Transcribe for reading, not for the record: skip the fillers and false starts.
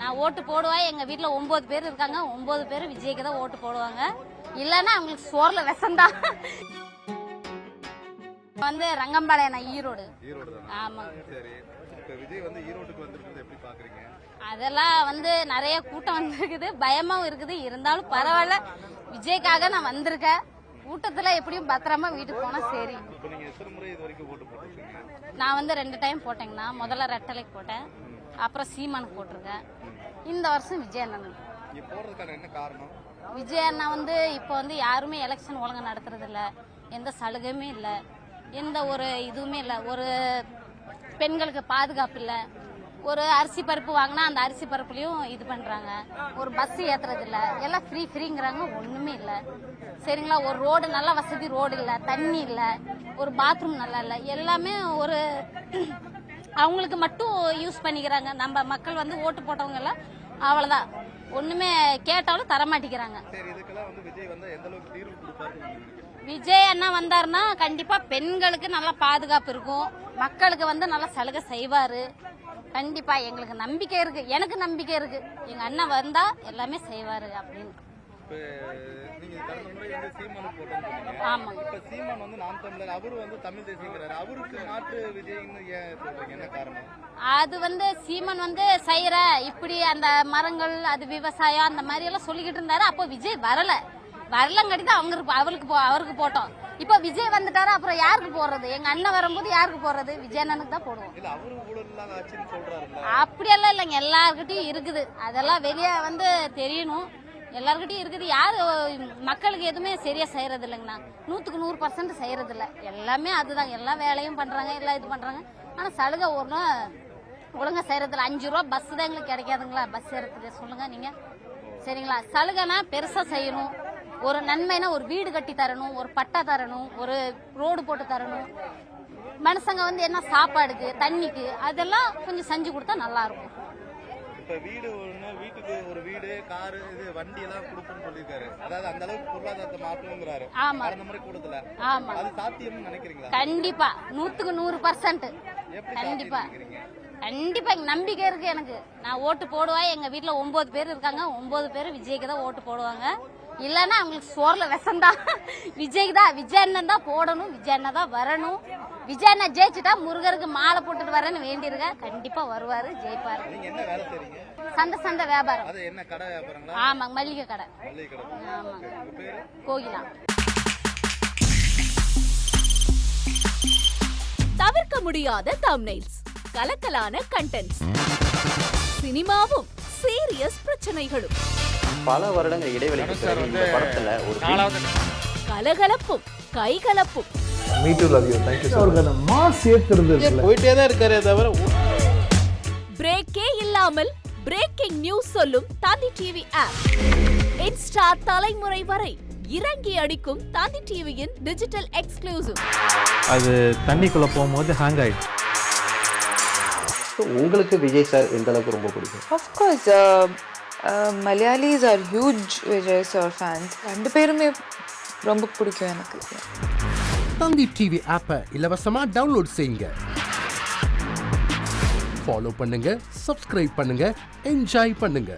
நான் ஓட்டு போடுவேன். எங்க வீட்டுல 9 பேர் இருக்காங்க. 9 பேர் விஜய்க்கு தான் ஓட்டு போடுவாங்க. இல்லன்னா அவங்களுக்கு சோர்ல விஷம்தான். வந்து ரங்கம்பாளையம், ஈரோடு. ஆமா. விஜய் வந்து ஈரோட்டுக்கு வந்திருக்கிறது எப்படி பாக்குறீங்க? அதெல்லாம் வந்து நிறைய கூட்டம் வந்திருக்குது, பயமாவும் இருக்குது. இருந்தாலும் பரவாயில்ல, விஜய்க்காக நான் வந்திருக்கேன். கூட்டத்துல எப்படியும் பத்திரமா வீட்டுக்கு போனா சரி. நான் வந்து 2 டைம் போட்டேங்கண்ணா. முதல்ல ரெட்டலைக்கு போட்டேன், அப்புறம் சீமானுக்கு போட்டிருக்கேன். இந்த வருஷம் விஜய் அண்ணனுக்கு. விஜய் அண்ணா வந்து இப்ப வந்து யாருமே எலெக்ஷன் ஒழுங்கா நடத்துறது இல்ல, எந்த சலுகையுமே இல்ல, எந்த ஒரு இதுவுமே இல்ல. ஒரு பெண்களுக்கு பாதுகாப்பு இல்ல. ஒரு அரிசி பருப்பு வாங்கினா அந்த அரிசி பருப்புலயும் இது பண்றாங்க. ஒரு பஸ் ஏத்துறது இல்ல, எல்லாம் ஃப்ரீங்கிறாங்க. ஒண்ணுமே இல்ல சரிங்களா. ஒரு ரோடு நல்ல வசதி ரோடு இல்ல, தண்ணி இல்ல, ஒரு பாத்ரூம் நல்லா இல்ல. எல்லாமே ஒரு அவங்களுக்கு மட்டும் யூஸ் பண்ணிக்கிறாங்க. நம்ம மக்கள் வந்து ஓட்டு போட்டவங்க எல்லாம் அவ்வளவுதான், ஒண்ணுமே கேட்டாலும் தரமாட்டிக்கிறாங்க. விஜய் அண்ணா வந்தாருன்னா கண்டிப்பா பெண்களுக்கு நல்ல பாதுகாப்பு இருக்கும், மக்களுக்கு வந்து நல்ல சலுகை செய்வாரு. கண்டிப்பா எங்களுக்கு நம்பிக்கை இருக்கு, எனக்கு நம்பிக்கை இருக்கு. எங்க அண்ணன் வந்தா எல்லாமே செய்வாரு அப்படின்னு. ஆமா. அது வந்து சீமான் வந்து செய்யற இப்படி அந்த மரங்கள் அது விவசாயம் அந்த மாதிரி எல்லாம் சொல்லிக்கிட்டு இருந்தாரு. அப்போ விஜய் வரலங்காட்டி தான் அவருக்கு போட்டோம். இப்ப விஜய் வந்துட்டாரு, அப்புறம் யாருக்கு போடுறது? எங்க அண்ணன் வரும்போது யாருக்கு போடுறது? விஜய் அண்ணனுக்கு தான் போடுவோம். அப்படியெல்லாம் இல்லைங்க, எல்லார்கிட்டயும் இருக்குது. அதெல்லாம் வெளியே வந்து தெரியணும், எல்லார்கிட்டயும் இருக்குது. யாரு மக்களுக்கு எதுவுமே சரியா செய்யறது இல்லைங்கண்ணா. 100க்கு 100% செய்யறது இல்ல. எல்லாமே அதுதான், எல்லா வேலையும் பண்றாங்க, எல்லாம் இது பண்றாங்க. ஆனா சலுகை ஒன்றும் ஒழுங்கா செய்யறது இல்ல. 5 ரூபா பஸ் தான் எங்களுக்கு கிடைக்காதுங்களா? பஸ் ஏறதுக்கு சொல்லுங்க நீங்க சரிங்களா. சலுகைனா பெருசா செய்யணும். ஒரு நன்மைனா ஒரு வீடு கட்டி தரணும், ஒரு பட்டா தரணும், ஒரு ரோடு போட்டு தரணும். மனுஷங்க வந்து என்ன சாப்பாடுக்கு தண்ணிக்கு அதெல்லாம் கொஞ்சம் செஞ்சு கொடுத்தா நல்லா இருக்கும். வீட்டுக்கு ஒரு வீடு, காரு, இது வண்டி எல்லாம் கொடுக்கணும்னு சொல்லிருக்காரு. அதாவது அந்த அளவுக்கு பொருளாதாரத்தை மாற்றணும்ங்கறாரு. ஆமா. அந்த மாதிரி கொடுக்கல. ஆமா. அது சாத்தியம்னு நினைக்கிறீங்களா? கண்டிப்பா 100க்கு 100%. கண்டிப்பா கண்டிப்பா நம்பிக்கை இருக்கு எனக்கு. நான் ஓட்டு போடுவேன். எங்க வீட்டுல 9 பேர் இருக்காங்க. 9 பேர் விஜய்க்கு தான் ஓட்டு போடுவாங்க. இல்லன்னா அவங்களுக்கு சோர்ல விஷம்தான். விஜய்க்கு தான், விஜய் அண்ணன் தான் போடணும், விஜய் அண்ணன் தான் வரணும். விஜய் அண்ணன் ஜெயிச்சுட்டா முருகருக்கு மாலை போட்டுட்டு வரேன்னு வேண்டியிருக்க. கண்டிப்பா வருவாரு, ஜெயிப்பாரு. சந்தை வியாபாரம். ஆமாங்க, மல்லிகை கடை. ஆமாங்க, கோகிலா. தவிர்க்க முடியாத தம்ப்நெயில்ஸ், கலக்கலான கண்டென்ட்ஸ், சினிமாவும் சீரியஸ் பிரச்சனைகளும், பல வருடங்கள் இடைவெளிக்கு பிறகு இந்த படத்துல ஒரு கலகலப்பும் கைகலப்பும். Me too, love you. Thank you so much. Mass ஏத்துறது போயிட்டே தான் இருக்காரே தவிர பிரேக்கே இல்லாமல் பிரேக்கிங் நியூஸ் சொல்லும் தந்தி டிவி ஆப். இன்ஸ்டா தலைமுறை வரை இறங்கி அடிக்கும் தந்தி டிவியின் டிஜிட்டல் எக்ஸ்க்ளூசிவ். அது தண்ணிக்குள்ள போகும்போது ஹேங் ஆயிடுச்சு. உங்களுக்கு விஜய் சார் எந்த அளவுக்கு ரொம்ப பிடிக்கும்? Of course, Malayalis are huge Vijay sir fans. 2 பேருமே ரொம்ப பிடிக்கும் எனக்கு. தந்தி டிவி ஆப்பை இலவசமா டவுன்லோட் செய்யுங்க, ஃபாலோ பண்ணுங்க, சப்ஸ்கிரைப் பண்ணுங்க, என்ஜாய் பண்ணுங்க.